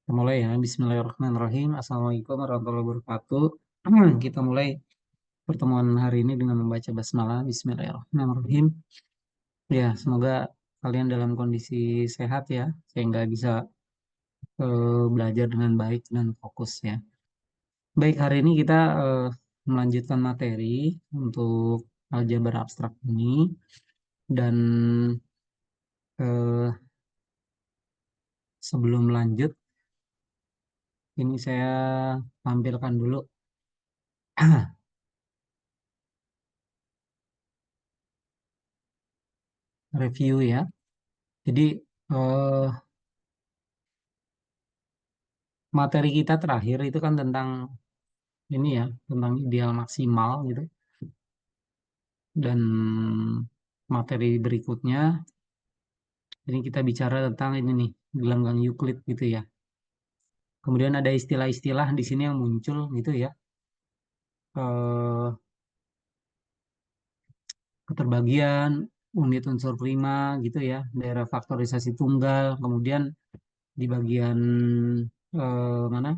Kita mulai ya. Bismillahirrahmanirrahim. Assalamualaikum warahmatullahi wabarakatuh. Kita mulai pertemuan hari ini dengan membaca basmalah. Bismillahirrahmanirrahim. Ya, semoga kalian dalam kondisi sehat ya, sehingga bisa belajar dengan baik dan fokus ya. Baik, hari ini kita melanjutkan materi untuk aljabar abstrak ini dan eh, sebelum lanjut, ini saya tampilkan dulu review ya. Jadi eh, materi kita terakhir itu kan tentang ini ya, tentang ideal maksimal gitu. Dan materi berikutnya ini kita bicara tentang ini nih, gelanggang Euclid gitu ya. Kemudian ada istilah-istilah di sini yang muncul gitu ya. Eh, Keterbagian, unit unsur prima gitu ya, daerah faktorisasi tunggal. Kemudian di bagian mana?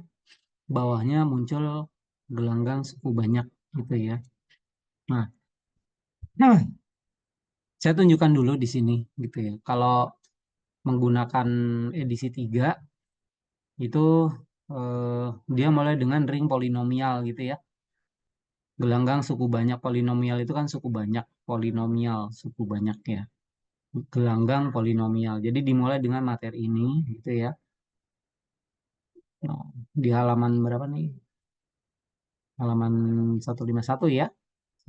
Bawahnya muncul gelanggang suku banyak gitu ya. Nah, saya tunjukkan dulu di sini gitu ya. Kalau menggunakan edisi 3 itu eh, dia mulai dengan ring polinomial gitu ya. Gelanggang suku banyak polinomial itu kan suku banyak polinomial suku banyak ya. Gelanggang polinomial. Jadi dimulai dengan materi ini gitu ya. Nah, di halaman berapa nih? Halaman 151 ya.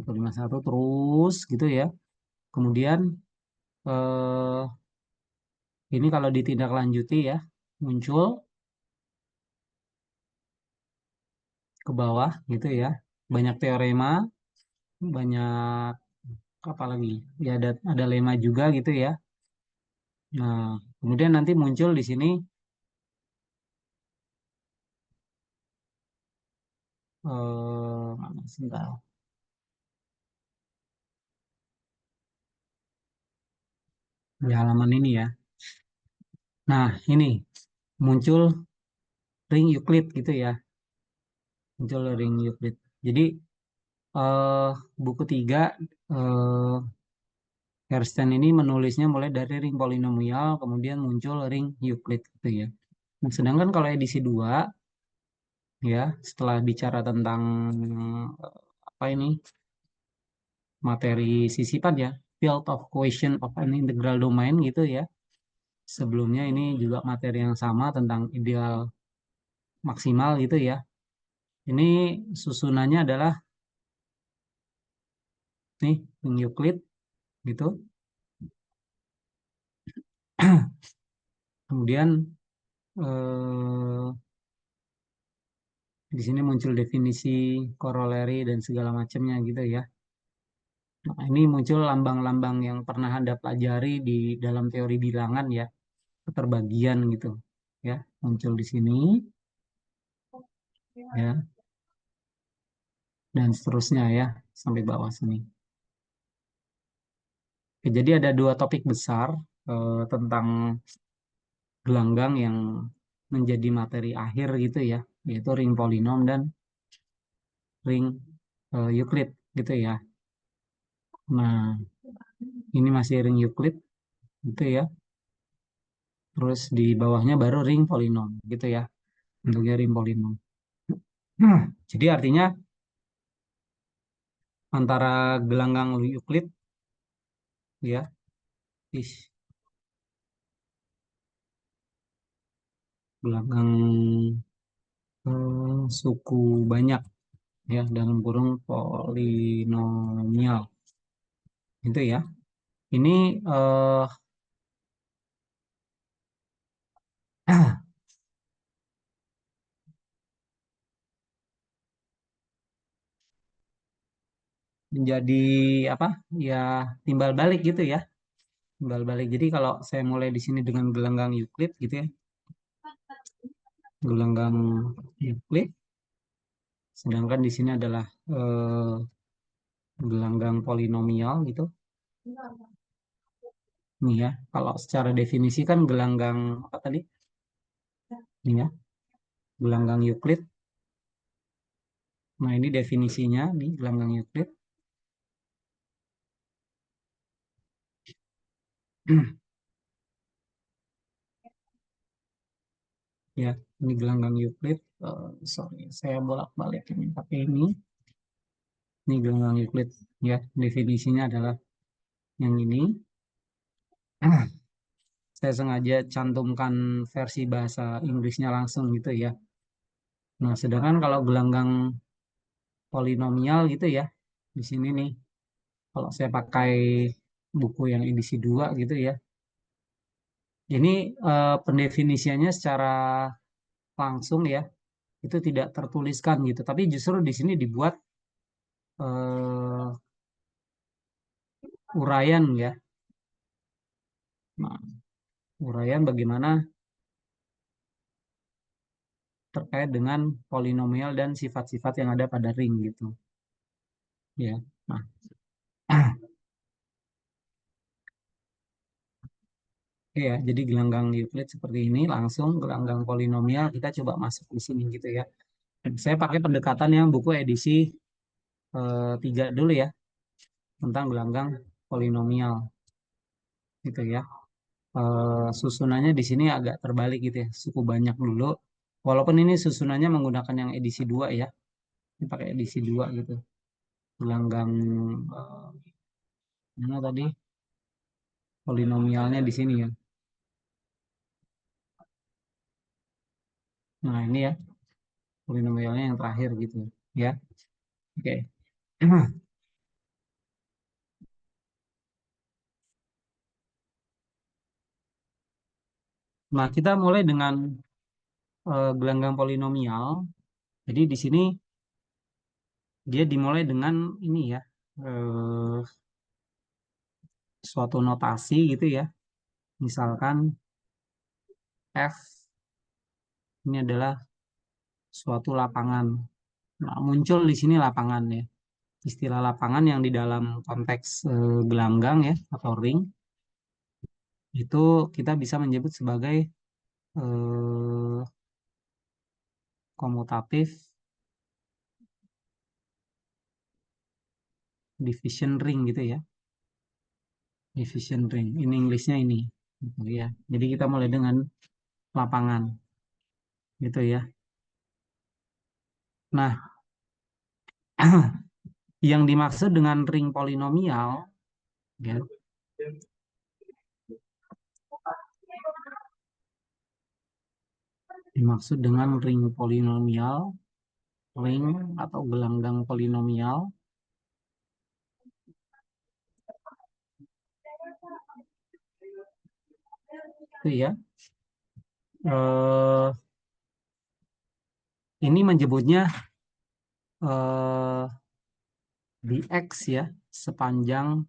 151 terus gitu ya. Kemudian eh, ini kalau ditindaklanjuti ya muncul ke bawah gitu ya. Banyak teorema, banyak apa lagi? Ya ada lema juga gitu ya. Nah, kemudian nanti muncul di sini mana sebentar. Di halaman ini ya. Nah, ini muncul ring Euclid gitu ya. Muncul ring Euclid. Jadi eh buku 3 eh Hersten ini menulisnya mulai dari ring polinomial, kemudian muncul ring Euclid gitu ya. Nah, sedangkan kalau edisi 2 ya, setelah bicara tentang apa ini materi sisipan ya, field of question of an integral domain gitu ya. Sebelumnya ini juga materi yang sama tentang ideal maksimal gitu ya. Ini susunannya adalah nih Euclid gitu. Kemudian eh, di sini muncul definisi corollary dan segala macamnya gitu ya. Nah, ini muncul lambang-lambang yang pernah Anda pelajari di dalam teori bilangan ya, keterbagian gitu ya, muncul di sini ya, dan seterusnya ya, sampai bawah sini. Oke, jadi ada dua topik besar tentang gelanggang yang menjadi materi akhir gitu ya, yaitu ring polinom dan ring Euclid gitu ya. Nah, ini masih ring Euclid gitu ya. Terus di bawahnya baru ring polinom gitu ya. Bentuknya ring polinom. Jadi artinya antara gelanggang Euclid ya, gelanggang suku banyak ya dalam kurung polinomial itu ya. Ini eh, menjadi apa? Ya timbal balik gitu ya. Timbal balik. Jadi kalau saya mulai di sini dengan gelanggang Euclid gitu ya. Gelanggang Euclid. Sedangkan di sini adalah gelanggang polinomial gitu. Nih ya. Kalau secara definisi kan gelanggang apa tadi? Ini ya. gelanggang Euclid. Nah, ini definisinya nih gelanggang Euclid. Ya, ini gelanggang Euclid. Sorry, saya bolak-balik ini pakai ini. Ini gelanggang Euclid. Ya, definisinya adalah yang ini. Saya sengaja cantumkan versi bahasa Inggrisnya langsung gitu ya. Nah, sedangkan kalau gelanggang polinomial gitu ya, di sini nih, kalau saya pakai buku yang edisi 2 gitu ya, ini pendefinisiannya secara langsung ya, itu tidak tertuliskan gitu. Tapi justru di sini dibuat uraian ya. Nah, uraian bagaimana terkait dengan polinomial dan sifat-sifat yang ada pada ring gitu. Ya. Nah, ya, jadi gelanggang Euclid seperti ini, langsung gelanggang polinomial kita coba masuk di sini gitu ya. Saya pakai pendekatan yang buku edisi 3 dulu ya, tentang gelanggang polinomial gitu ya. Susunannya di sini agak terbalik gitu ya, cukup banyak dulu. Walaupun ini susunannya menggunakan yang edisi 2 ya, ini pakai edisi 2 gitu. Gelanggang eh, mana tadi polinomialnya di sini ya. Nah, ini ya polinomialnya yang terakhir gitu ya. Oke. Nah, kita mulai dengan gelanggang polinomial. Jadi di sini dia dimulai dengan ini ya, eh, suatu notasi gitu ya. Misalkan F ini adalah suatu lapangan. Nah, muncul di sini lapangan ya. Istilah lapangan yang di dalam konteks gelanggang ya atau ring itu kita bisa menyebut sebagai eh, komutatif division ring gitu ya. Division ring. Ini Inggrisnya ini. Gitu ya. Jadi kita mulai dengan lapangan gitu ya. Nah, yang dimaksud dengan ring polinomial ya, dimaksud dengan ring polinomial, ring atau gelanggang polinomial itu ya. Eh, ini menyebutnya eh, dx ya sepanjang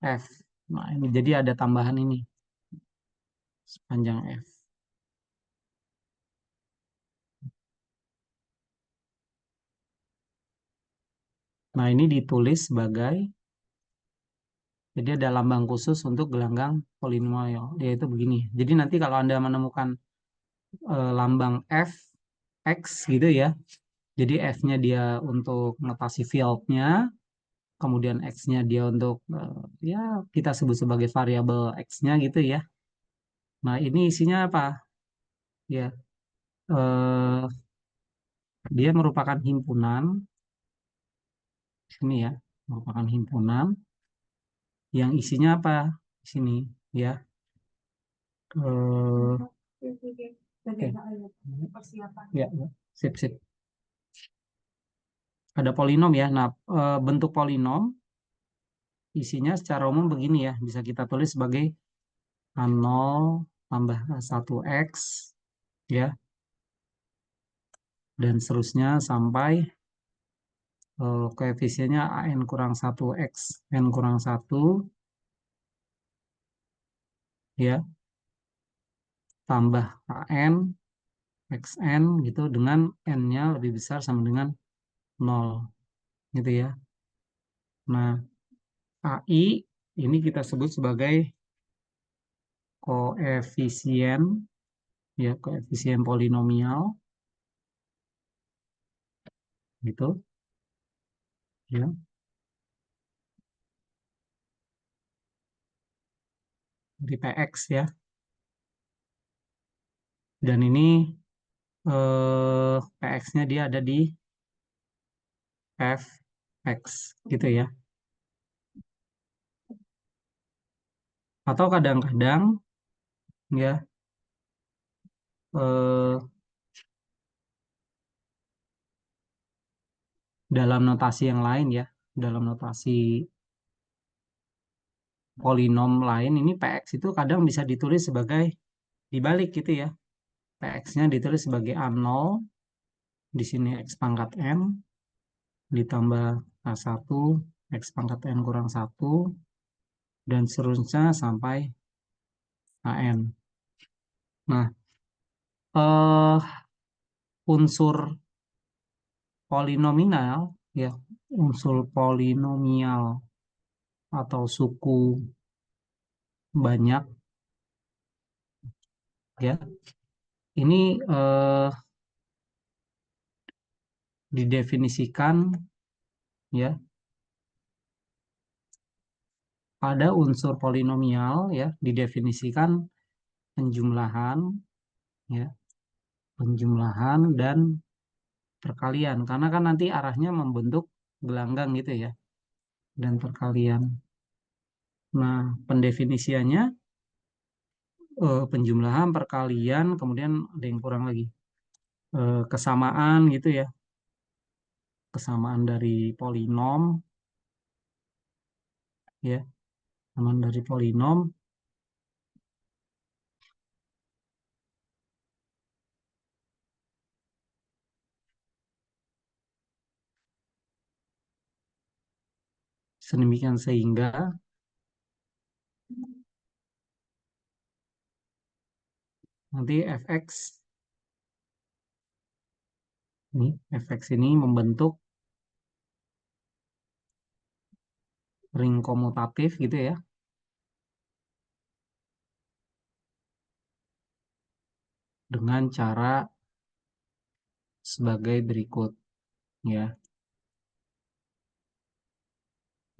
f. Nah, ini jadi ada tambahan ini sepanjang f. Nah, ini ditulis sebagai jadi ada lambang khusus untuk gelanggang polinomial yaitu begini. Jadi nanti kalau Anda menemukan lambang f x gitu ya. Jadi f-nya dia untuk notasi fieldnya, kemudian x-nya dia untuk ya kita sebut sebagai variabel x-nya gitu ya. Nah, ini isinya apa? Ya, eh, dia merupakan himpunan sini ya, merupakan himpunan yang isinya apa? Di sini ya. Eh, oke. Ya, ya. Sip, sip. Ada polinom ya. Nah, bentuk polinom isinya secara umum begini ya. Bisa kita tulis sebagai A0 tambah A1X ya. Dan seterusnya sampai koefisiennya AN kurang 1X N kurang 1 ya. Tambah AN XN gitu dengan N-nya lebih besar sama dengan 0 gitu ya. Nah, AI ini kita sebut sebagai koefisien ya, koefisien polinomial gitu ya, dari Px ya. Dan ini Px-nya dia ada di Fx gitu ya. Atau kadang-kadang ya, eh, dalam notasi yang lain ya, dalam notasi polinom lain, ini Px itu kadang bisa ditulis sebagai dibalik gitu ya. Px-nya ditulis sebagai A0, di sini X pangkat N, ditambah A1, X pangkat N kurang 1, dan seterusnya sampai AN. Nah, unsur polinomial ya, unsur polinomial atau suku banyak ya, ini didefinisikan ya, pada unsur polinomial ya, didefinisikan penjumlahan ya, penjumlahan dan perkalian, karena kan nanti arahnya membentuk gelanggang gitu ya, dan perkalian. Nah, pendefinisiannya penjumlahan, perkalian, kemudian ada yang kurang lagi, kesamaan gitu ya, kesamaan dari polinom ya, kesamaan dari polinom. Sedemikian sehingga nanti fx ini membentuk ring komutatif gitu ya, dengan cara sebagai berikut ya.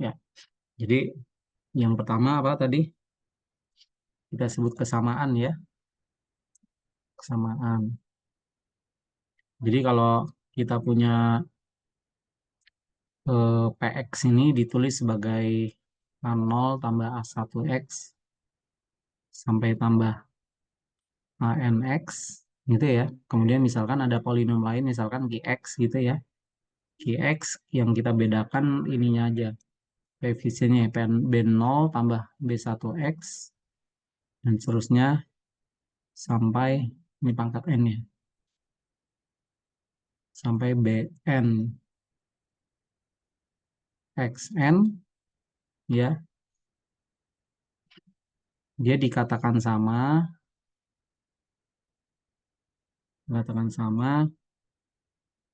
Ya, jadi yang pertama apa tadi? Kita sebut kesamaan ya, kesamaan. Jadi kalau kita punya Px ini ditulis sebagai A0 tambah A1X sampai tambah ANX gitu ya. Kemudian misalkan ada polinom lain, misalkan Qx gitu ya. Qx yang kita bedakan ininya aja, koefisiennya B0 tambah B1X dan seterusnya sampai ini pangkat N ya, sampai Bn Xn ya, dia dikatakan sama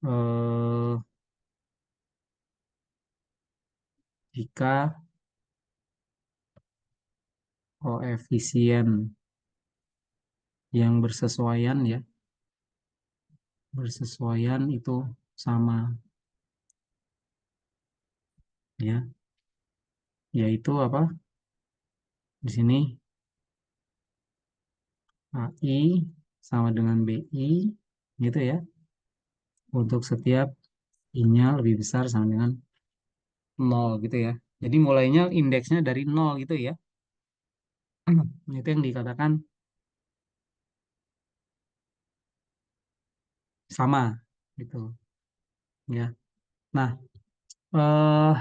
eh, jika koefisien yang bersesuaian ya, bersesuaian itu sama ya, yaitu apa? Di sini AI sama dengan BI gitu ya, untuk setiap I-nya lebih besar sama dengan 0 gitu ya. Jadi mulainya indeksnya dari 0 gitu ya. Itu yang dikatakan sama gitu ya. Nah, eh,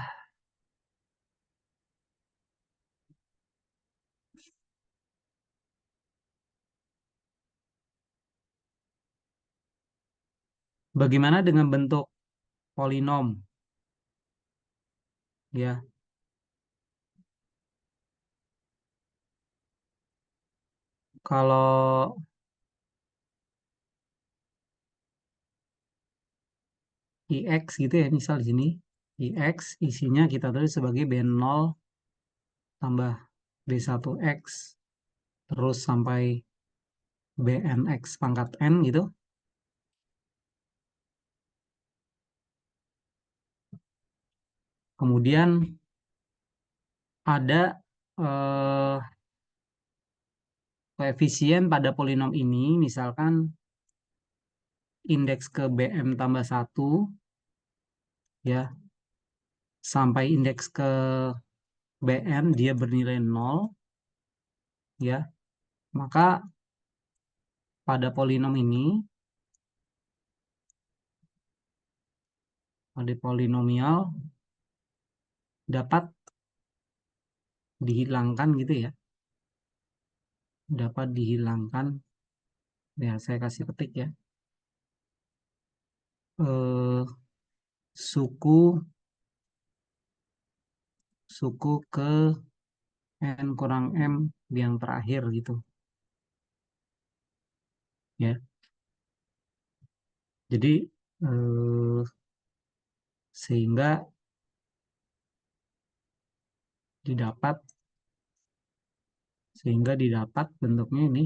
bagaimana dengan bentuk polinom ya? Kalau IX gitu ya, misal di sini IX isinya kita tulis sebagai B0 tambah B1X terus sampai Bnx pangkat n gitu. Kemudian ada eh, koefisien pada polinom ini, misalkan indeks ke bm tambah satu, ya, sampai indeks ke bn dia bernilai 0, ya, maka pada polinom ini, pada polinomial dapat dihilangkan gitu ya, dapat dihilangkan, ya saya kasih ketik ya, eh, suku suku ke n kurang m yang terakhir gitu ya. Jadi eh, sehingga didapat bentuknya ini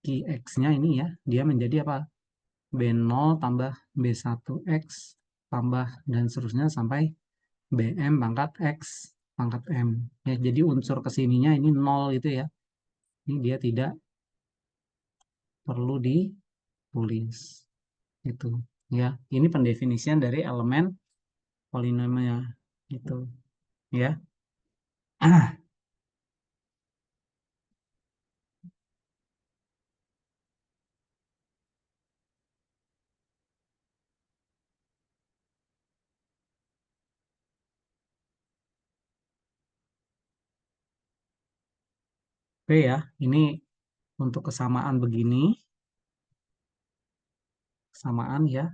Qx-nya ini ya, dia menjadi apa? B0 tambah B1X tambah dan seterusnya sampai BM pangkat X pangkat M. Ya, jadi unsur kesininya ini 0 itu ya. Ini dia tidak perlu ditulis. Itu. Ya, ini pendefinisian dari elemen polinomnya. Itu. Ya. Oke ya, ini untuk kesamaan begini, kesamaan ya.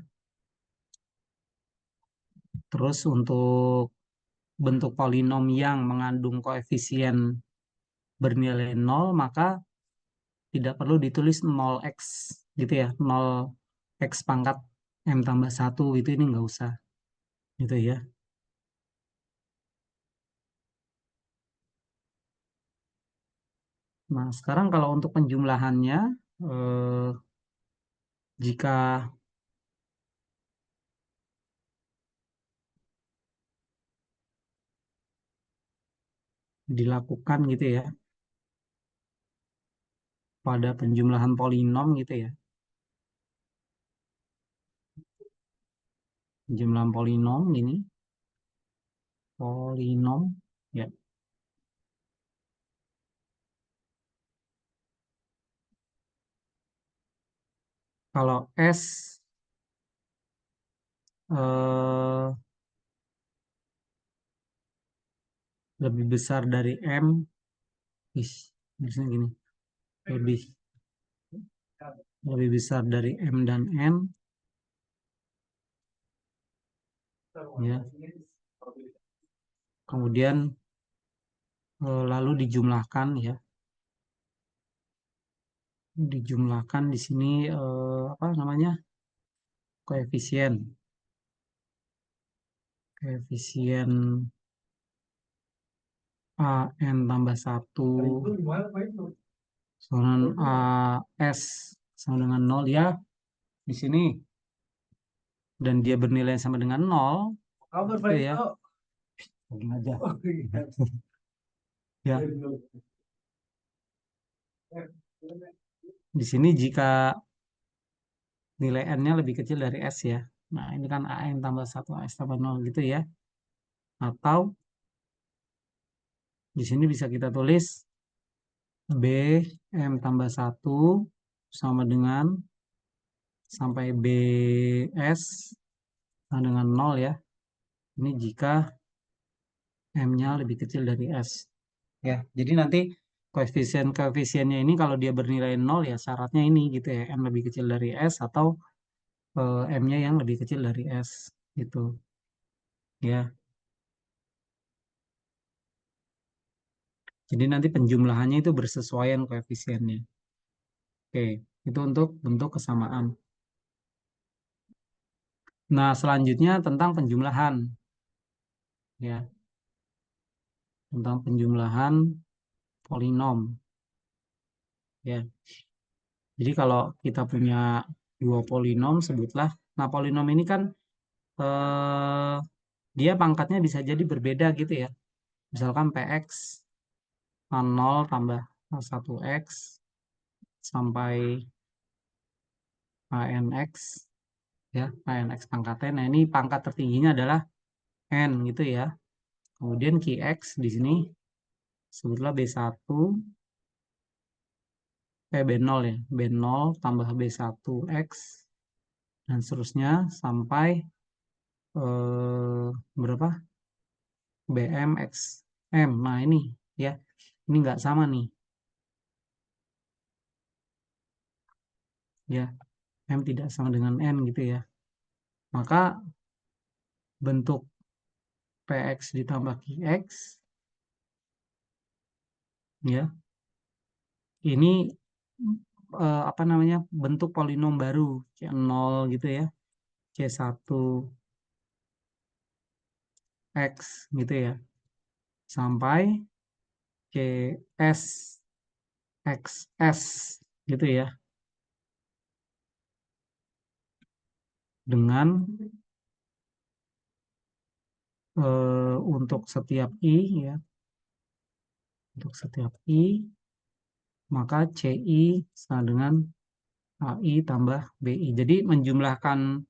Terus untuk bentuk polinom yang mengandung koefisien bernilai 0, maka tidak perlu ditulis 0x gitu ya, 0x pangkat M tambah 1 gitu, ini nggak usah gitu ya. Nah, sekarang kalau untuk penjumlahannya, eh, jika dilakukan gitu ya, pada penjumlahan polinom gitu ya, penjumlahan polinom ini, polinom ya. Kalau S eh, lebih besar dari M, misalnya gini, lebih lebih besar dari M dan N, ya. Kemudian lalu dijumlahkan ya, dijumlahkan di sini apa namanya, koefisien koefisien a n tambah satu sama a s sama dengan 0 ya di sini, dan dia bernilai sama dengan 0 gitu ya. Begini aja ya. Di sini jika nilai n-nya lebih kecil dari s ya. Nah, ini kan a n tambah satu a s tambah 0 gitu ya. Atau di sini bisa kita tulis b m tambah satu sama dengan sampai bs sama dengan 0 ya. Ini jika m-nya lebih kecil dari s. Ya, jadi nanti koefisiennya ini kalau dia bernilai 0 ya syaratnya ini gitu ya, m lebih kecil dari s atau m-nya yang lebih kecil dari s gitu. Ya. Jadi nanti penjumlahannya itu bersesuaian koefisiennya. Oke, itu untuk bentuk kesamaan. Nah, selanjutnya tentang penjumlahan ya, tentang penjumlahan polinom ya. Jadi kalau kita punya dua polinom, sebutlah. Nah, polinom ini kan eh, dia pangkatnya bisa jadi berbeda gitu ya. Misalkan px nol tambah satu x sampai anx ya, anx pangkatnya. Nah, ini pangkat tertingginya adalah n gitu ya. Kemudian qx di sini sebutlah b1 b0 ya, b0 tambah b1 x dan seterusnya sampai berapa? bm x m. Nah, ini ya. Ini nggak sama nih. Ya, m tidak sama dengan n gitu ya. Maka bentuk px ditambah qx ya, ini apa namanya? Bentuk polinom baru C0 gitu ya. C1 x gitu ya. Sampai cs xs gitu ya. Dengan untuk setiap i ya, untuk setiap i maka ci sama dengan ai tambah bi. Jadi menjumlahkan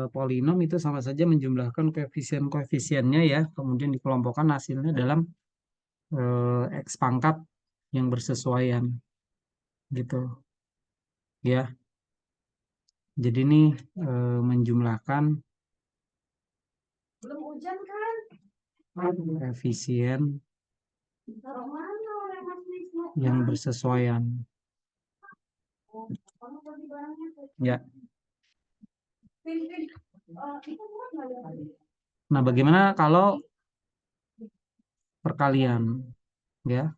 polinom itu sama saja menjumlahkan koefisien-koefisiennya ya, kemudian dikelompokkan hasilnya dalam x pangkat yang bersesuaian gitu ya. Jadi ini menjumlahkan koefisien yang bersesuaian ya. Nah, bagaimana kalau perkalian ya?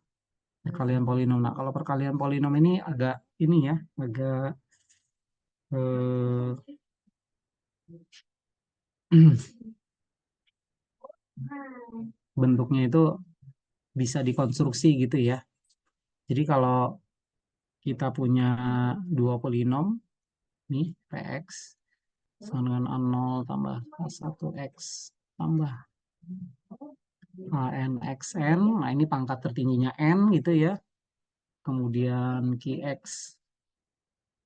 Perkalian polinom. Nah, kalau perkalian polinom ini agak ini ya, agak eh, bentuknya itu bisa dikonstruksi gitu ya. Jadi kalau kita punya dua polinom nih, px sama dengan a0 tambah a1x tambah anxn. Nah, ini pangkat tertingginya n gitu ya. Kemudian qx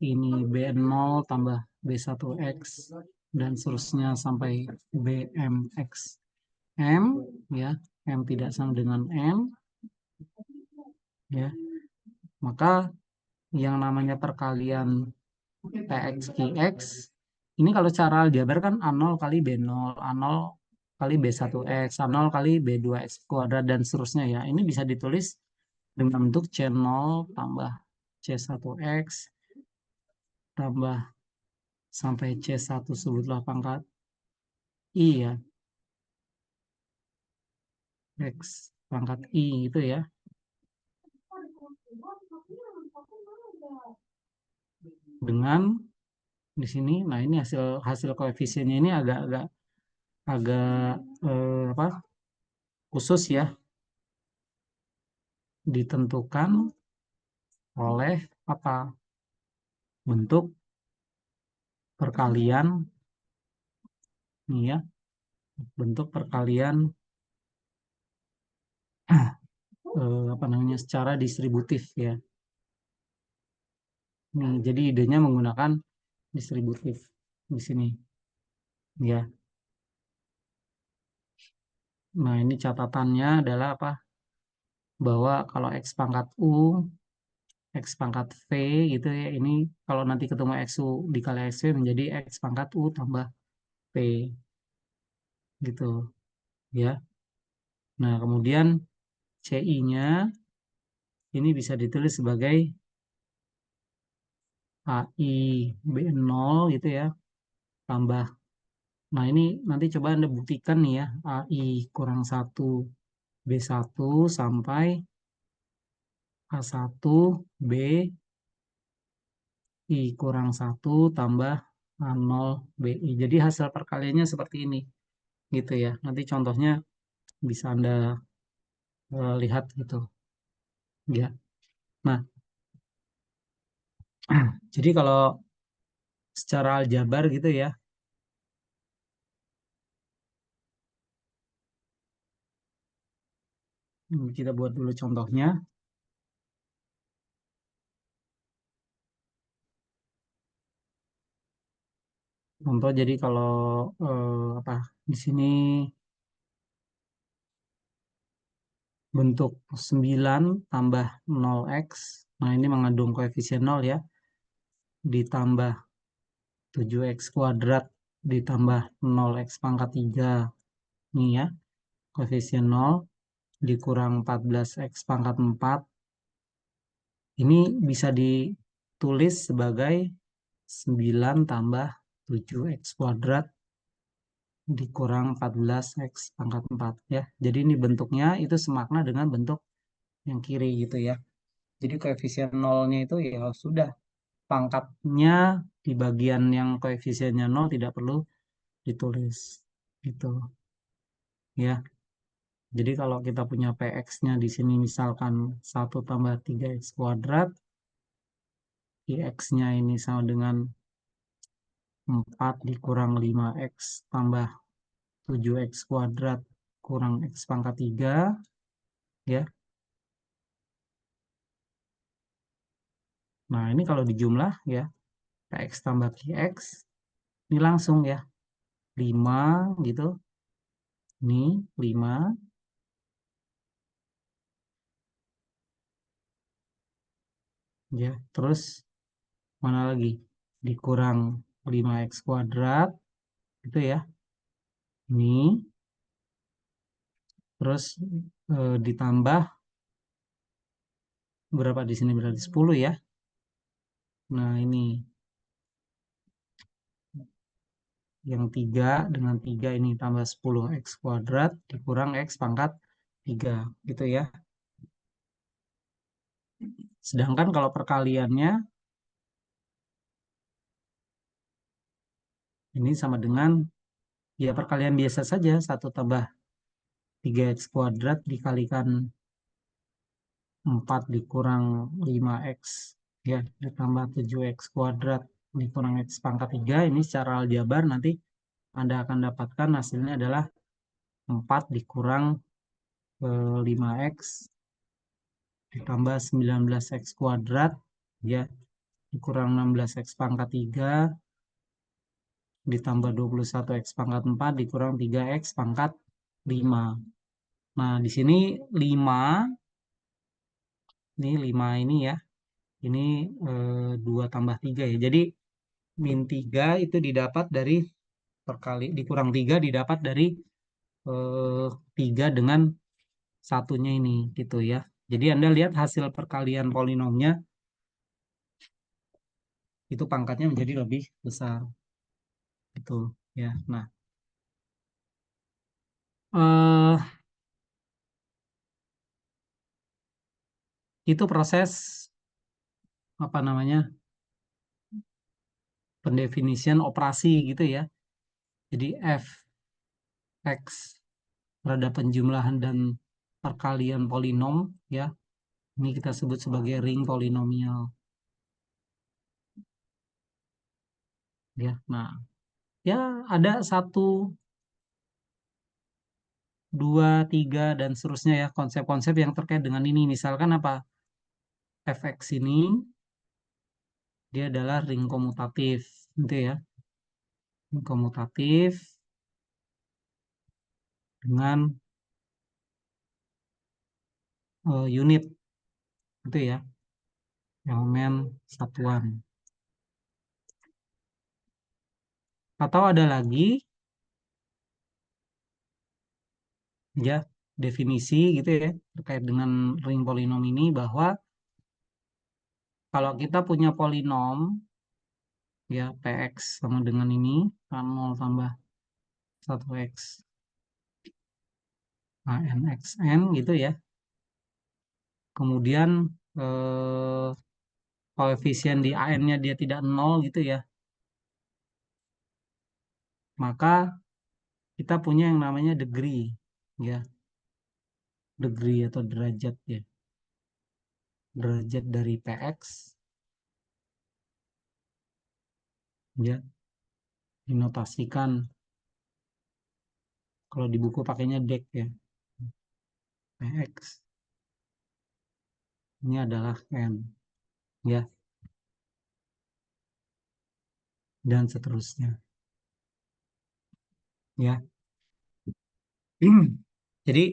ini b0 tambah b1x dan seterusnya sampai bmx m ya, m tidak sama dengan n ya, maka yang namanya perkalian px qx ini kalau cara aljabar kan a0 kali b0, a0 kali b1x, a0 kali b2x kuadrat dan seterusnya ya. Ini bisa ditulis dengan bentuk c0 tambah c1x tambah sampai c1 sebutlah pangkat i ya, x pangkat i itu ya, dengan di sini. Nah, ini hasil hasil koefisiennya ini agak-agak agak apa khusus ya, ditentukan oleh apa, bentuk perkalian nih ya, bentuk perkalian apa namanya, secara distributif ya. Nih, jadi idenya menggunakan distributif di sini ya. Nah, ini catatannya adalah apa? Bahwa kalau x pangkat u, x pangkat v gitu ya, ini kalau nanti ketemu x u dikali x v menjadi x pangkat u tambah p gitu ya. Nah, kemudian ci-nya ini bisa ditulis sebagai ai b0 gitu ya, tambah. Nah, ini nanti coba Anda buktikan nih ya, ai kurang 1 b1 sampai a1 b i kurang 1 tambah a0 bi. Jadi hasil perkaliannya seperti ini gitu ya. Nanti contohnya bisa Anda lihat gitu ya. Nah, Jadi kalau secara aljabar gitu ya, kita buat dulu contohnya. Contoh jadi kalau apa di sini bentuk 9 tambah 0x. Nah, ini mengandung koefisien 0 ya, ditambah 7x kuadrat ditambah 0x pangkat 3. Ini ya, koefisien 0 dikurang 14x pangkat 4. Ini bisa ditulis sebagai 9 tambah 7x kuadrat dikurang 14x pangkat 4 ya. Jadi ini bentuknya itu semakna dengan bentuk yang kiri gitu ya. Jadi koefisien nolnya itu ya sudah pangkatnya di bagian yang koefisiennya 0 tidak perlu ditulis gitu ya. Jadi kalau kita punya px-nya di sini misalkan 1 tambah 3x kuadrat, x-nya ini sama dengan 4 dikurang 5x tambah 7x kuadrat kurang x pangkat 3 ya. Nah, ini kalau dijumlah ya, px tambah qx ini langsung ya 5 gitu. Ini 5 ya. Terus mana lagi? Dikurang 5x kuadrat itu ya. Ini terus ditambah berapa di sini berarti 10 ya. Nah, ini yang 3 dengan 3 ini tambah 10x kuadrat dikurang x pangkat 3 gitu ya. Sedangkan kalau perkaliannya ini sama dengan ya perkalian biasa saja, 1 tambah 3x kuadrat dikalikan 4 dikurang 5x ya ditambah 7x kuadrat dikurang x pangkat 3. Ini secara aljabar nanti Anda akan dapatkan hasilnya adalah 4 dikurang 5x ditambah 19x kuadrat ya dikurang 16x pangkat 3 ditambah 21x pangkat 4 dikurang 3x pangkat 5. Nah, di sini 5 ini 5 ini ya. Ini 2 tambah 3 ya. Jadi min 3 itu didapat dari perkali dikurang 3 didapat dari eh, 3 dengan satunya ini gitu ya. Jadi Anda lihat hasil perkalian polinomnya itu pangkatnya menjadi lebih besar gitu ya. Nah, eh itu proses apa namanya? Pendefinisian operasi gitu ya. Jadi f(x) terhadap penjumlahan dan perkalian polinom ya. Ini kita sebut sebagai ring polinomial ya. Nah, ya ada 1, 2, 3 dan seterusnya ya konsep-konsep yang terkait dengan ini. Misalkan apa? Fx ini dia adalah ring komutatif gitu ya. Ring komutatif dengan unit itu ya, elemen satuan. Atau ada lagi ya definisi gitu ya terkait dengan ring polinom ini bahwa kalau kita punya polinom ya px sama dengan ini kan 0 tambah 1x anxn gitu ya. Kemudian eh, koefisien di an-nya dia tidak 0 gitu ya. Maka kita punya yang namanya degree ya, degree atau derajat ya. Derajat dari px Ya, dinotasikan. Kalau di buku pakainya dek ya. PX. Ini adalah N. Ya, dan seterusnya. Ya. Jadi,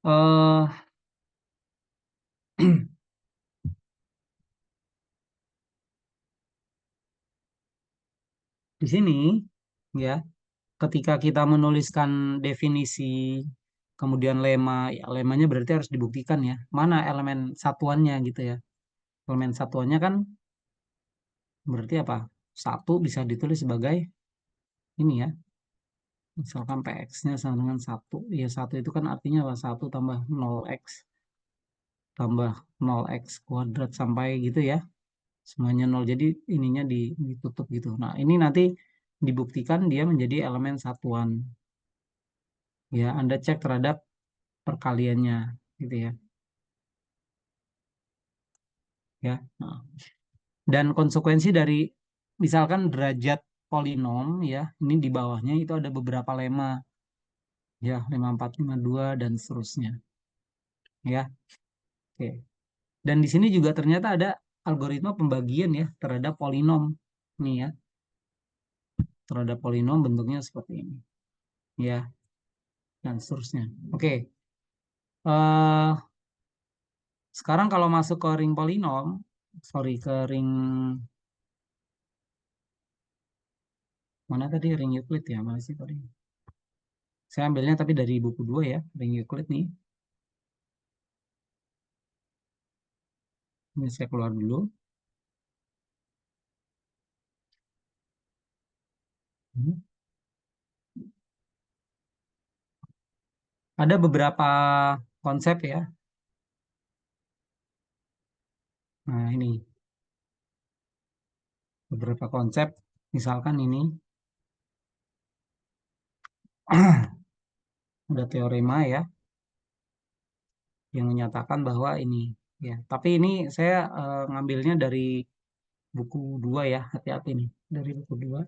eh di sini, ya, ketika kita menuliskan definisi, kemudian lema, ya, lemanya berarti harus dibuktikan ya. Mana elemen satuannya gitu ya. Elemen satuannya kan berarti apa? Satu bisa ditulis sebagai ini ya. Misalkan PX-nya sama dengan satu. Ya, satu itu kan artinya apa? Satu tambah 0x tambah 0x kuadrat sampai gitu ya. Semuanya nol. Jadi ininya ditutup gitu. Nah, ini nanti dibuktikan dia menjadi elemen satuan. Ya, Anda cek terhadap perkaliannya gitu ya. Ya. Nah, dan konsekuensi dari misalkan derajat polinom ya, ini di bawahnya itu ada beberapa lemma ya, 5452 dan seterusnya. Ya. Oke. Dan di sini juga ternyata ada algoritma pembagian ya terhadap polinom. Nih ya, terhadap polinom bentuknya seperti ini. Ya, dan seterusnya. Oke. eh Sekarang kalau masuk ke ring polinom, sorry ke ring mana tadi ring Euclid ya, mana sih tadi? Saya ambilnya tapi dari buku 2 ya, ring Euclid nih. Ini saya keluar dulu. Hmm. Ada beberapa konsep ya. Nah, ini beberapa konsep. Misalkan ini ada teorema ya yang menyatakan bahwa ini ya. Tapi ini saya ngambilnya dari buku 2 ya, hati-hati nih. Dari buku 2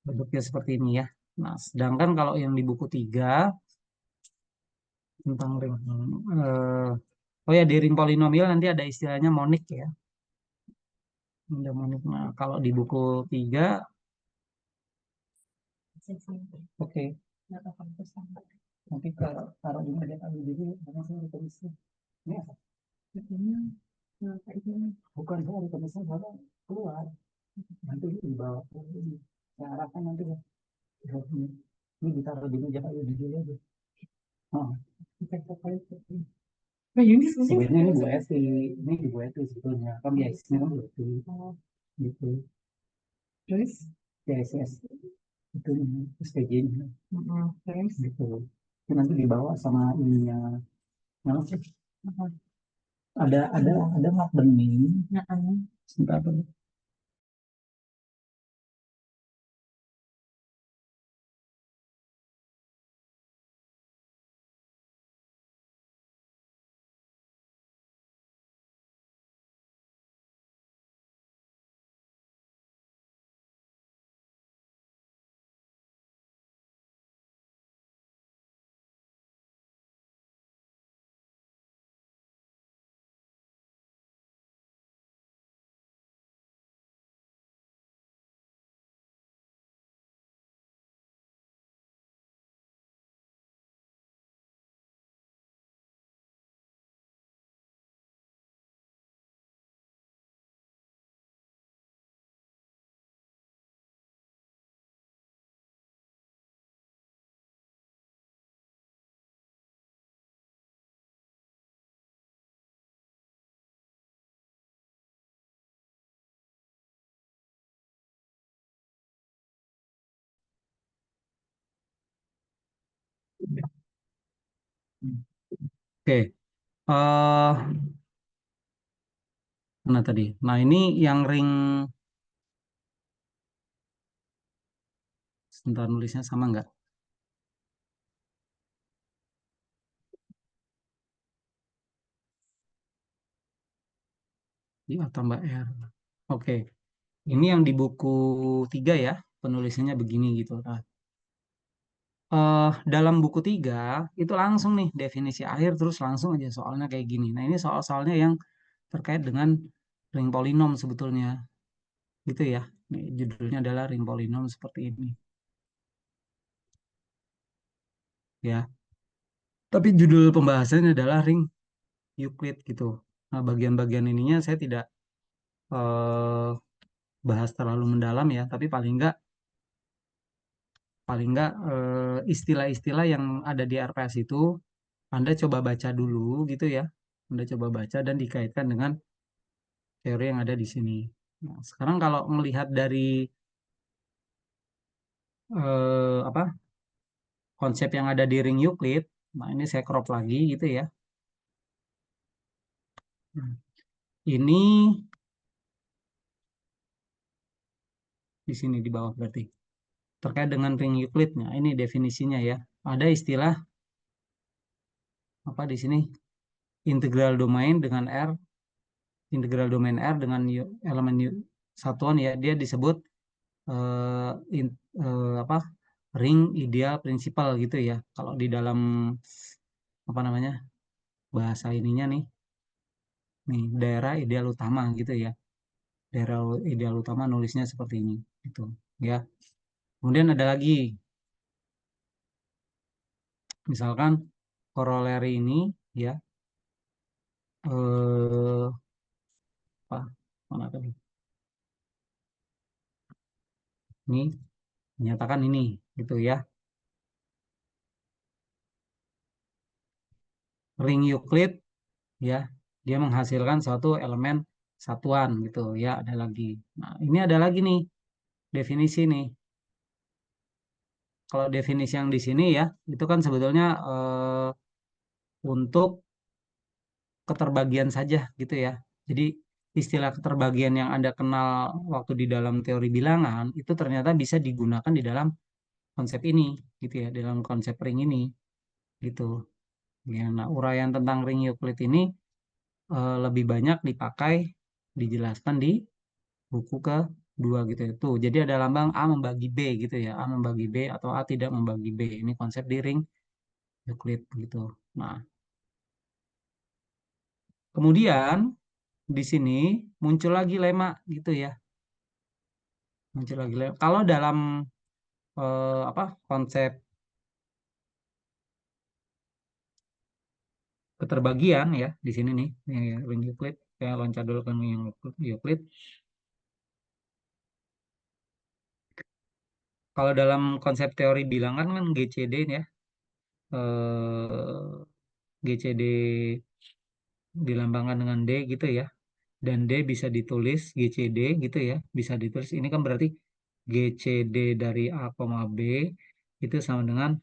bentuknya seperti ini ya. Nah, sedangkan kalau yang di buku 3 tentang ring. Oh ya, di ring polinomial nanti ada istilahnya monik ya. Ada monik. Nah, kalau di buku 3, oke. Nanti kalau taruh di meja tadi jadi karena saya tulis ini apa? Bukan saya tulisnya saya keluar. Nanti di bawah ini. Saya arahkan nanti ya. Ini ditaruh di meja aja di sini aja. Oh. Nah, ini sebenarnya ini Bu Esti, ini di Bu Esti sebetulnya. Kan biasanya kan Bu Esti. Gitu. Terus CSS itu SPG-nya. Terus gitu. Itu nanti dibawa sama ininya. Nah, ada mak bening. Sebentar dulu. Oke. Mana tadi? Nah, ini yang ring sebentar nulisnya sama nggak? I A tambah R. Oke. Ini yang di buku 3 ya, penulisannya begini gitu. Nah, dalam buku 3 itu langsung nih definisi akhir terus langsung aja soalnya kayak gini. Nah, ini soal-soalnya yang terkait dengan ring polinom sebetulnya gitu ya. Nih, judulnya adalah ring polinom seperti ini ya. Tapi judul pembahasannya adalah ring Euclid gitu. Nah, bagian-bagian ininya saya tidak eh, bahas terlalu mendalam ya, tapi paling enggak istilah-istilah yang ada di RPS itu Anda coba baca dulu gitu ya. Anda coba baca dan dikaitkan dengan teori yang ada di sini. Nah, sekarang kalau melihat dari apa konsep yang ada di ring Euclid, nah ini saya crop lagi gitu ya. Nah, ini di sini di bawah berarti terkait dengan ring Euclid. Nah, ini definisinya ya. Ada istilah apa di sini? Integral domain dengan R, integral domain R dengan elemen satuan ya, dia disebut eh, apa? Ring ideal prinsipal gitu ya. Kalau di dalam apa namanya? Bahasa ininya nih daerah ideal utama gitu ya. Daerah ideal utama nulisnya seperti ini gitu ya. Kemudian ada lagi misalkan koroleri ini ya eh apa mana tadi? Ini menyatakan ini gitu ya. Ring Euclid ya, dia menghasilkan suatu elemen satuan gitu ya, ada lagi. Nah, ini ada lagi nih definisi nih. Kalau definisi yang di sini ya, itu kan sebetulnya untuk keterbagian saja gitu ya. Jadi istilah keterbagian yang Anda kenal waktu di dalam teori bilangan itu ternyata bisa digunakan di dalam konsep ini gitu ya, dalam konsep ring ini gitu. Ya, nah, uraian tentang ring Euclid ini lebih banyak dipakai dijelaskan di buku kedua gitu itu. Jadi ada lambang A membagi B gitu ya, A membagi B atau A tidak membagi B. Ini konsep di ring Euclid gitu. Nah, kemudian di sini muncul lagi lema gitu ya. Muncul lagi lema. Kalau dalam apa konsep keterbagian ya di sini nih, ini ring Euclid. Saya loncat dulu ke yang Euclid. Kalau dalam konsep teori bilangan kan GCD ya, GCD dilambangkan dengan D gitu ya. Dan D bisa ditulis GCD gitu ya. Bisa ditulis ini kan berarti GCD dari A, B itu sama dengan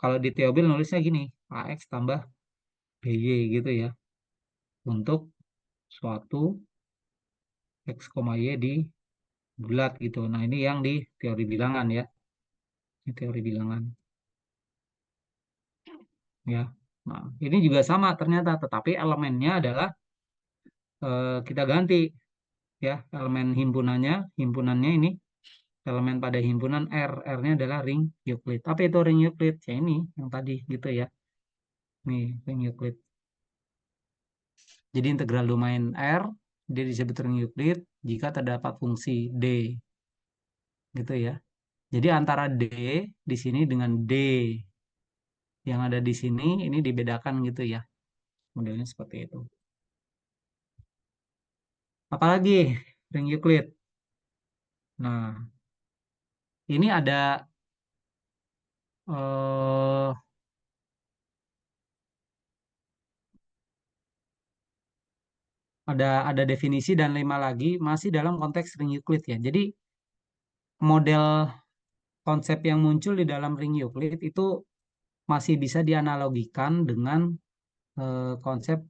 kalau di Theobil nulisnya gini, AX tambah BY gitu ya. Untuk suatu X, Y di bulat gitu. Nah, ini yang di teori bilangan ya. Ini teori bilangan ya. Nah, ini juga sama ternyata, tetapi elemennya adalah kita ganti ya, elemen himpunannya ini elemen pada himpunan R. R-nya adalah ring Euclid. Apa itu ring Euclid? Ya ini yang tadi gitu ya. Nih, ring Euclid. Jadi integral domain R dia disebut ring Euclid jika terdapat fungsi D gitu ya. Jadi antara D di sini dengan D yang ada di sini ini dibedakan gitu ya. Modelnya seperti itu. Apalagi ring Euclid. Nah, ini eh, ada definisi dan 5 lagi masih dalam konteks ring Euclid ya. Jadi model konsep yang muncul di dalam ring Euclid itu masih bisa dianalogikan dengan konsep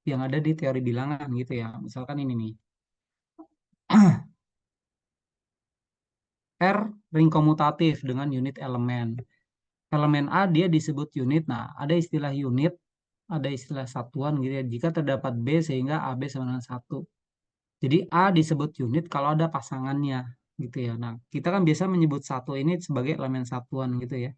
yang ada di teori bilangan gitu ya. Misalkan ini nih. R ring komutatif dengan unit elemen. Elemen A dia disebut unit. Nah, ada istilah unit, ada istilah satuan gitu ya. Jika terdapat B sehingga AB sama dengan 1. Jadi A disebut unit kalau ada pasangannya gitu ya. Nah, kita kan biasa menyebut satu ini sebagai elemen satuan gitu ya.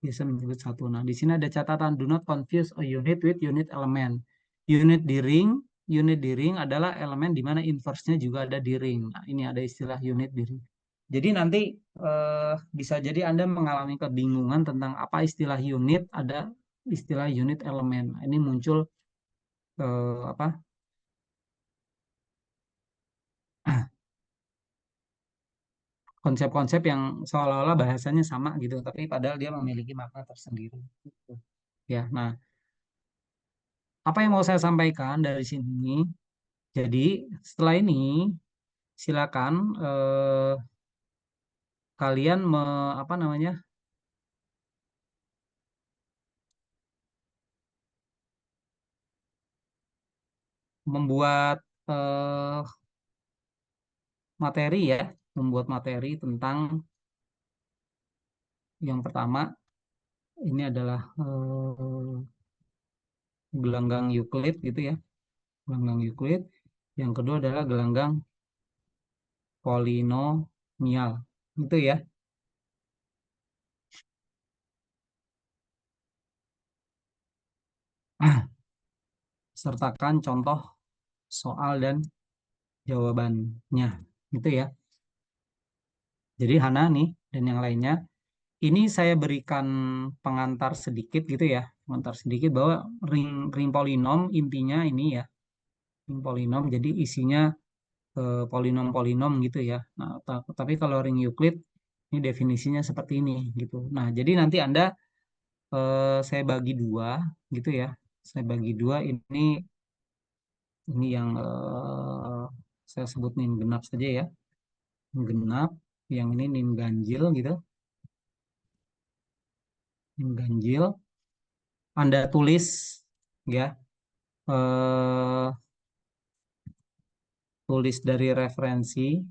Biasa menyebut satu. Nah, di sini ada catatan do not confuse a unit with unit element. Unit di ring, unit di ring adalah elemen di mana inverse-nya juga ada di ring. Nah, ini ada istilah unit di ring. Jadi nanti bisa jadi Anda mengalami kebingungan tentang apa istilah unit, ada istilah unit elemen. Nah, ini muncul apa konsep-konsep yang seolah-olah bahasanya sama gitu, tapi padahal dia memiliki makna tersendiri. Gitu. Ya, nah apa yang mau saya sampaikan dari sini? Jadi setelah ini silakan kalian apa namanya membuat eh, materi ya, membuat materi tentang yang pertama ini adalah gelanggang Euclid gitu ya, gelanggang Euclid. Yang kedua adalah gelanggang polinomial gitu ya. Sertakan contoh soal dan jawabannya gitu ya. Jadi Hana nih dan yang lainnya ini saya berikan pengantar sedikit gitu ya, pengantar sedikit bahwa ring ring polinom intinya ini ya, ring polinom jadi isinya polinom-polinom gitu ya. Nah, tapi kalau ring Euclid ini definisinya seperti ini gitu. Nah, jadi nanti Anda saya bagi dua gitu ya. Saya bagi dua ini yang saya sebut nim genap saja ya. Nim genap, yang ini nim ganjil gitu. Nim ganjil. Anda tulis ya, eh, tulis dari referensi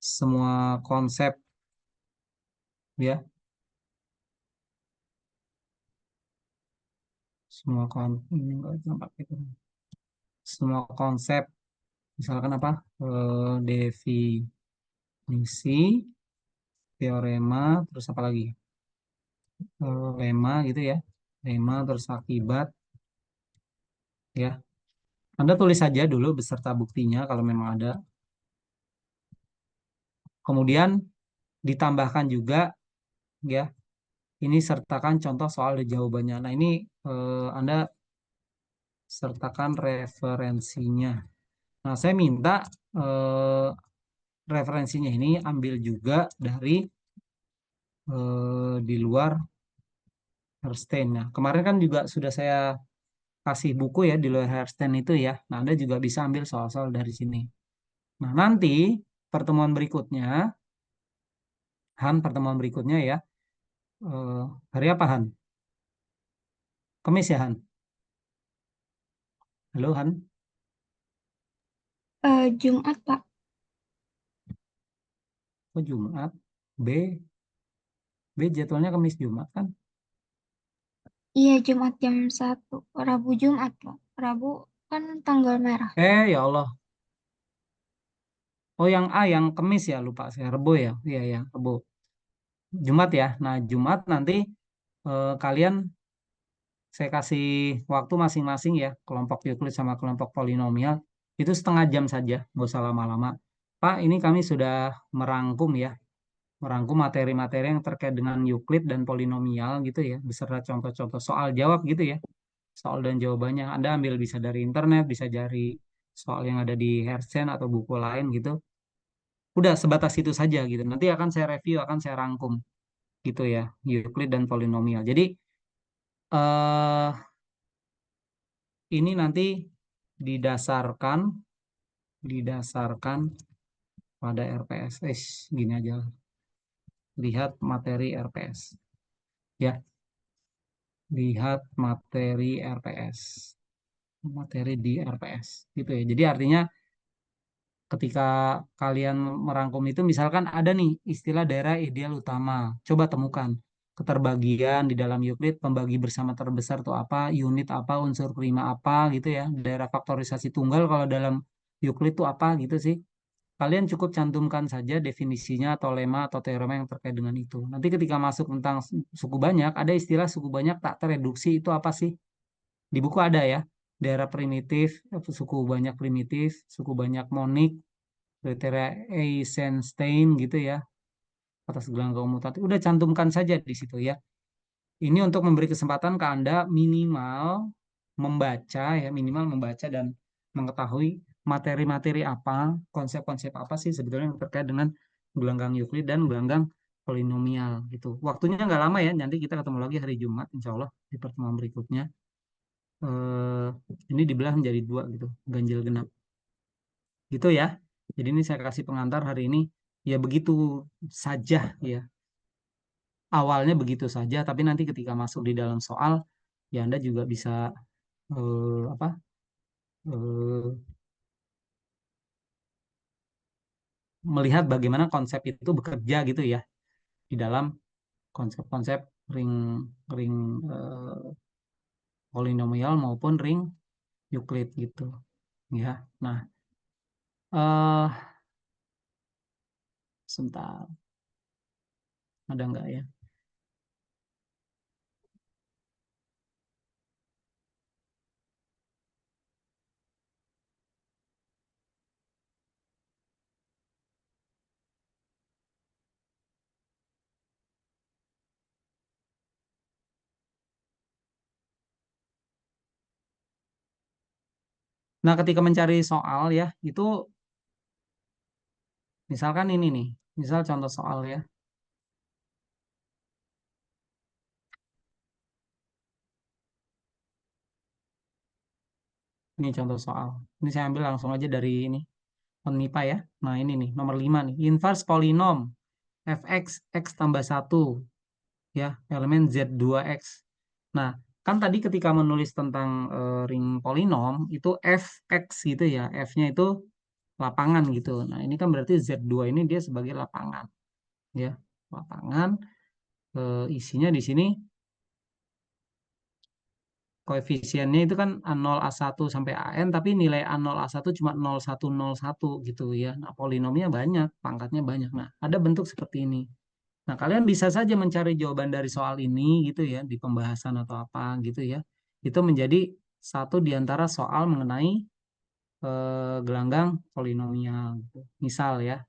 semua konsep ya, semua ini enggak nampak gitu. Semua konsep misalkan apa? Definisi, teorema, terus apa lagi? Lema gitu ya. Lema terus akibat ya. Anda tulis saja dulu beserta buktinya kalau memang ada. Kemudian ditambahkan juga ya, ini sertakan contoh soal dan jawabannya. Nah, ini Anda sertakan referensinya. Nah, saya minta eh, referensinya ini ambil juga dari di luar Herstein. Nah, kemarin kan juga sudah saya kasih buku ya di luar Herstein itu ya. Nah, Anda juga bisa ambil soal-soal dari sini. Nah, nanti pertemuan berikutnya, Han, pertemuan berikutnya ya, eh, hari apa Han? Kamis ya Han? Halo Han? Jumat, Pak. Oh Jumat? B jadwalnya Kamis Jumat kan? Iya, Jumat jam 1. Rabu Jumat, Pak. Rabu kan tanggal merah. Ya Allah. Oh yang A yang Kamis ya lupa saya Rebo ya. Iya ya Rebo. Jumat ya. Nah Jumat nanti kalian saya kasih waktu masing-masing ya kelompok Euclid sama kelompok polinomial itu setengah jam saja, nggak usah lama-lama. Pak, ini kami sudah merangkum ya, merangkum materi-materi yang terkait dengan Euclid dan polinomial gitu ya, beserta contoh-contoh soal jawab gitu ya, soal dan jawabannya. Anda ambil bisa dari internet, bisa dari soal yang ada di Herzen atau buku lain gitu. Udah sebatas itu saja gitu. Nanti akan saya review, akan saya rangkum gitu ya, Euclid dan polinomial. Jadi eh ini nanti didasarkan didasarkan pada RPS. Gini aja. Lihat materi RPS. Ya, lihat materi RPS. Materi di RPS. Gitu ya. Jadi artinya ketika kalian merangkum itu misalkan ada nih istilah daerah ideal utama. Coba temukan. keterbagian di dalam Euclid, pembagi bersama terbesar itu apa, unit apa, unsur prima apa gitu ya, daerah faktorisasi tunggal kalau dalam Euclid itu apa gitu sih. Kalian cukup cantumkan saja definisinya atau lema atau teorema yang terkait dengan itu. Nanti ketika masuk tentang suku banyak, ada istilah suku banyak tak tereduksi itu apa sih? Di buku ada ya, daerah primitif, suku banyak primitif, suku banyak monik, kriteria Eisenstein gitu ya, atas gelang komutatif. Udah cantumkan saja di situ ya. Ini untuk memberi kesempatan ke Anda minimal membaca ya, minimal membaca dan mengetahui materi-materi apa, konsep-konsep apa sih sebetulnya yang terkait dengan gelanggang Euclid dan gelanggang polinomial gitu. Waktunya nggak lama ya, nanti kita ketemu lagi hari Jumat insya Allah di pertemuan berikutnya. Eh, ini dibelah menjadi dua gitu, ganjil genap gitu ya. Jadi ini saya kasih pengantar hari ini ya begitu saja ya. Awalnya begitu saja, tapi nanti ketika masuk di dalam soal ya Anda juga bisa apa eh, melihat bagaimana konsep itu bekerja gitu ya di dalam konsep-konsep ring ring polinomial maupun ring Euclid gitu ya. Nah, eh sebentar, ada nggak ya? Nah, ketika mencari soal ya itu misalkan ini nih, misal contoh soal ya, ini contoh soal. Ini saya ambil langsung aja dari ini Onmipa ya. Nah, ini nih nomor 5 nih, inverse polinom fx x tambah satu ya, elemen Z2X. Nah, kan tadi ketika menulis tentang ring polinom itu fx gitu ya, f-nya itu lapangan gitu. Nah, ini kan berarti Z2 ini dia sebagai lapangan ya. Lapangan isinya di sini koefisiennya itu kan A0 A1 sampai AN tapi nilai A0 A1 cuma 0,101 gitu ya. Nah, polinomnya banyak, pangkatnya banyak. Nah, ada bentuk seperti ini. Nah, kalian bisa saja mencari jawaban dari soal ini gitu ya, di pembahasan atau apa gitu ya. Itu menjadi satu di antara soal mengenai gelanggang polinomial gitu. Misal ya,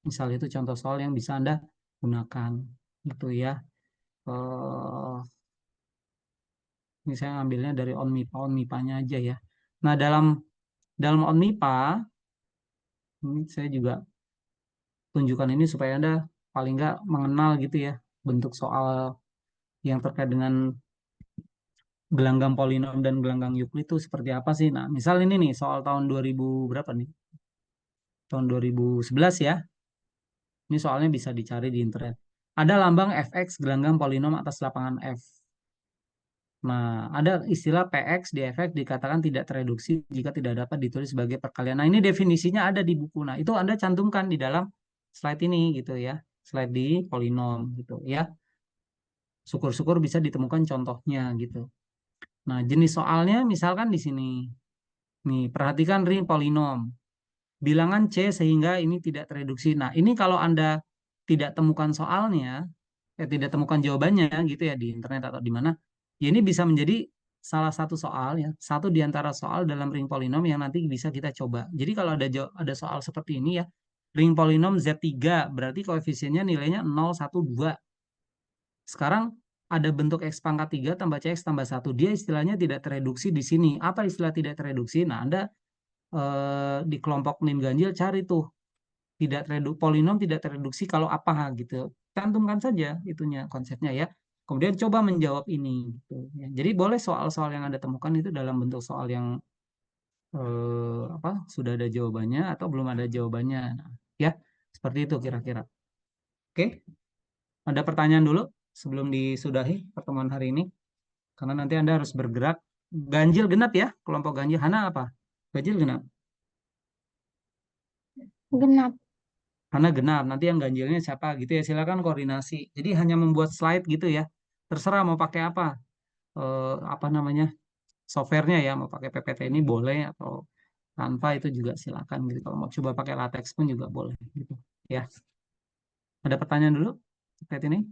misal itu contoh soal yang bisa Anda gunakan gitu ya. Eh ini saya ambilnya dari OnMIPA, OnMIPA-nya aja ya. Nah, dalam dalam OnMIPA ini saya juga tunjukkan ini supaya Anda paling nggak mengenal gitu ya bentuk soal yang terkait dengan gelanggang polinom dan gelanggang Euclid itu seperti apa sih? Nah, misal ini nih soal tahun 2000 berapa nih? Tahun 2011 ya. Ini soalnya bisa dicari di internet. Ada lambang fx gelanggang polinom atas lapangan F. Nah, ada istilah px di fx dikatakan tidak tereduksi jika tidak dapat ditulis sebagai perkalian. Nah, ini definisinya ada di buku. Nah, itu Anda cantumkan di dalam slide ini gitu ya. Slide di polinom gitu ya. Syukur-syukur bisa ditemukan contohnya gitu. Nah, jenis soalnya misalkan di sini. Nih, perhatikan ring polinom. Bilangan C sehingga ini tidak tereduksi. Nah, ini kalau Anda tidak temukan soalnya, tidak temukan jawabannya gitu ya di internet atau di mana, ya ini bisa menjadi salah satu soal ya, satu di antara soal dalam ring polinom yang nanti bisa kita coba. Jadi kalau ada soal seperti ini ya, ring polinom Z3 berarti koefisiennya nilainya 0, 1, 2. Sekarang ada bentuk X pangkat 3 tambah CX tambah satu. Dia istilahnya tidak tereduksi di sini. Apa istilah tidak tereduksi? Nah, Anda di kelompok nim ganjil cari tuh tidak polinom tidak tereduksi kalau apa gitu, cantumkan saja itunya konsepnya ya, kemudian coba menjawab ini gitu ya. Jadi boleh soal-soal yang Anda temukan itu dalam bentuk soal yang apa sudah ada jawabannya atau belum ada jawabannya. Nah, ya seperti itu kira-kira. Oke, ada pertanyaan dulu sebelum disudahi pertemuan hari ini karena nanti Anda harus bergerak ganjil genap ya, kelompok ganjil. Hana apa ganjil genap? Genap. Karena genap, nanti yang ganjilnya siapa gitu ya, silakan koordinasi. Jadi hanya membuat slide gitu ya. Terserah mau pakai apa. Apa namanya? Softwarenya ya, mau pakai PPT ini boleh atau tanpa itu juga silakan gitu. Kalau mau coba pakai latex pun juga boleh gitu. Ya. Ada pertanyaan dulu terkait ini?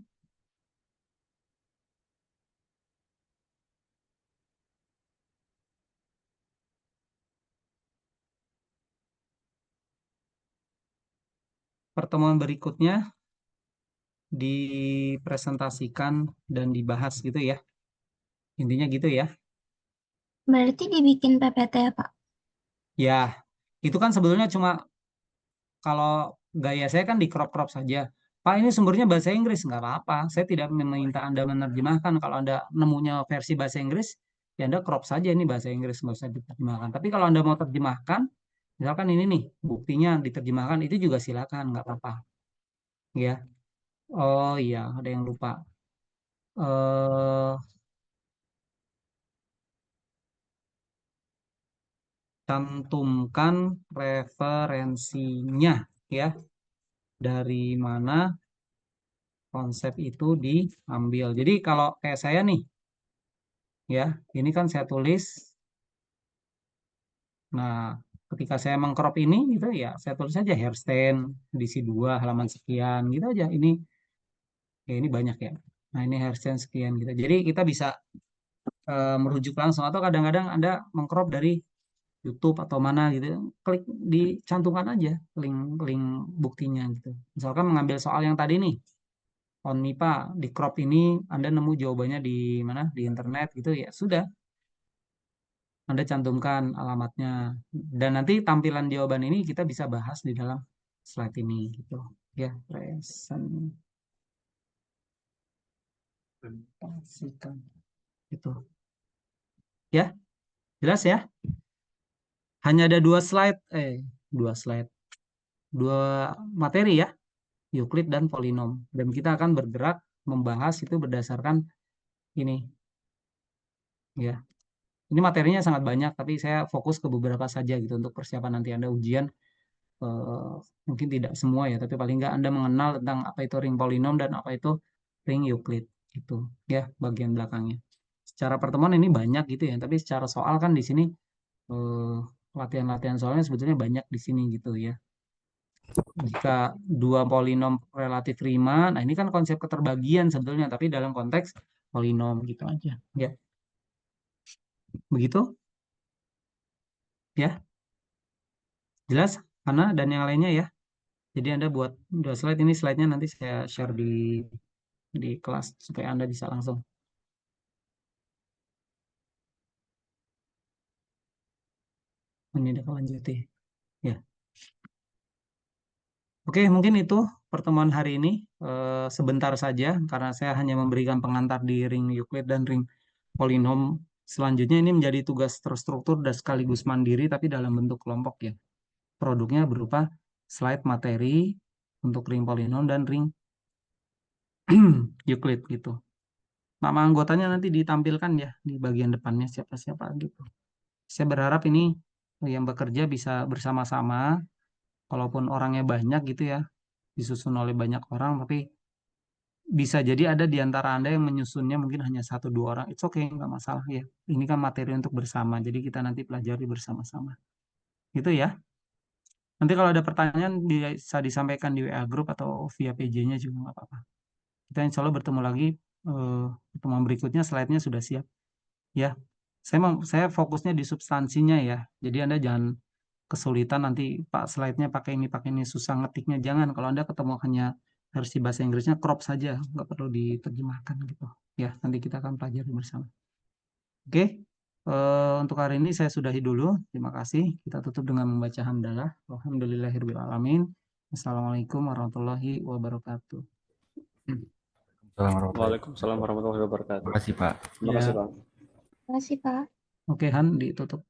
Pertemuan berikutnya dipresentasikan dan dibahas gitu ya. Intinya gitu ya. Berarti dibikin PPT ya, Pak? Ya, itu kan sebetulnya cuma kalau gaya saya kan di crop-crop saja. Pak, ini sumbernya bahasa Inggris, nggak apa-apa. Saya tidak meminta Anda menerjemahkan. Kalau Anda nemunya versi bahasa Inggris, ya Anda crop saja ini bahasa Inggris, nggak usah diterjemahkan. Tapi kalau Anda mau terjemahkan, misalkan ini nih, buktinya diterjemahkan, itu juga silakan, nggak apa-apa. Ya, oh iya, ada yang lupa. eh Cantumkan referensinya, ya, dari mana konsep itu diambil. Jadi kalau kayak saya nih, ya, ini kan saya tulis. Nah, ketika saya mengcrop ini gitu ya, saya tulis aja hairstand edisi 2 halaman sekian gitu aja. Ini banyak ya. Nah, ini hairstand sekian gitu. Jadi kita bisa merujuk langsung atau kadang-kadang Anda mengcrop dari YouTube atau mana gitu. Klik dicantumkan aja link-link buktinya gitu. Misalkan mengambil soal yang tadi nih, ONMIPA di crop ini Anda nemu jawabannya di mana? Di internet gitu ya. Sudah, Anda cantumkan alamatnya. Dan nanti tampilan jawaban ini kita bisa bahas di dalam slide ini gitu. Ya, presentasikan gitu. Ya, jelas ya? Hanya ada dua slide, dua materi ya, Euclid dan polinom. Dan kita akan bergerak membahas itu berdasarkan ini, ya. Ini materinya sangat banyak, tapi saya fokus ke beberapa saja gitu untuk persiapan nanti Anda ujian. eh, Mungkin tidak semua ya, tapi paling nggak Anda mengenal tentang apa itu ring polinom dan apa itu ring Euclid itu ya bagian belakangnya. Secara pertemuan ini banyak gitu ya, tapi secara soal kan di sini eh, latihan-latihan soalnya sebetulnya banyak di sini gitu ya. Jika dua polinom relatif Riemann, nah ini kan konsep keterbagian sebetulnya, tapi dalam konteks polinom gitu aja. Ya, begitu ya. Jelas, Hana dan yang lainnya ya. Jadi Anda buat dua slide, ini slide-nya nanti saya share di kelas supaya Anda bisa langsung menindaklanjuti. Ya. Oke, mungkin itu pertemuan hari ini sebentar saja karena saya hanya memberikan pengantar di ring Euclid dan ring polinom. Selanjutnya ini menjadi tugas terstruktur dan sekaligus mandiri tapi dalam bentuk kelompok ya. Produknya berupa slide materi untuk ring polinom dan ring Euclid gitu. Nama anggotanya nanti ditampilkan ya di bagian depannya siapa-siapa gitu. Saya berharap ini yang bekerja bisa bersama-sama, kalaupun orangnya banyak gitu ya, disusun oleh banyak orang, tapi bisa jadi ada di antara Anda yang menyusunnya mungkin hanya satu dua orang. It's okay, nggak masalah ya. Ini kan materi untuk bersama, jadi kita nanti pelajari bersama-sama. Gitu ya. Nanti kalau ada pertanyaan bisa disampaikan di WA Group atau via PJ-nya juga nggak apa-apa. Kita insya Allah bertemu lagi pertemuan berikutnya, slide-nya sudah siap. Ya, saya fokusnya di substansinya ya. Jadi Anda jangan kesulitan nanti Pak slide-nya pakai ini susah ngetiknya. Jangan, kalau Anda ketemu hanya versi bahasa Inggrisnya crop saja, nggak perlu diterjemahkan gitu. Ya, nanti kita akan pelajari bersama. Oke, untuk hari ini saya sudahi dulu. Terima kasih. Kita tutup dengan membaca hamdalah. Alhamdulillahirabbil alamin. Assalamualaikum warahmatullahi wabarakatuh. Assalamualaikum warahmatullahi Waalaikumsalam wabarakatuh. warahmatullahi Terima wabarakatuh. kasih, Pak. Terima Ya, kasih, Bang. Terima kasih, Pak. oke Han, ditutup.